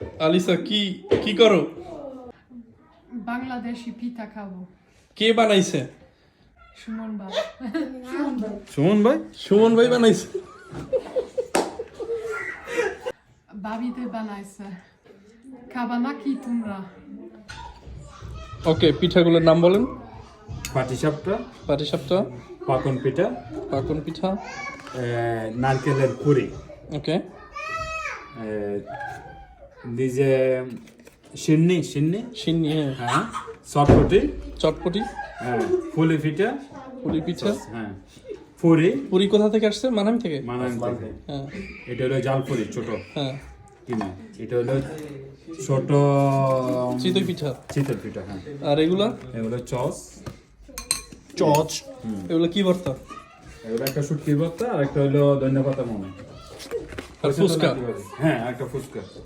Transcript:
আলিসা কি কি করো? বাংলাদেশি পিঠা খাবো। কে বানাইছে? সুমন ভাই। সুমন ভাই? সুমন ভাই বানাইছে। ভাবিতে বানাইছে। খাবা নাকি তোমরা? ওকে, পিঠাগুলোর নাম বলেন। পাটিসাপটা, পাটিসাপটা, পাকন পিঠা, পাকন পিঠা, নারকেলের পুরি, ওকে, নিজে সিন্নি সিন্নি, সিন্নি, হ্যাঁ, চটপটি, চটপটি, হ্যাঁ, পুলি পিঠা, পুরি পিঠা। হ্যাঁ, পুরি পুরি কোথা থেকে আসছে? মানাম থেকে। মানান থেকে। হ্যাঁ এটা হলো জালপুরি ছোট হ্যাঁ, কিনে, এটা হলো ছোট চিতই পিঠা। চিতল পিঠা, হ্যাঁ। আর এগুলা? এগুলো চচ, এগুলো কি ভর্তা? এগুলো একটা শুটকি ভর্তা আর একটা হলো ধন্যপাতা মনে, আর ফুচকা। হ্যাঁ, একটা ফুচকা।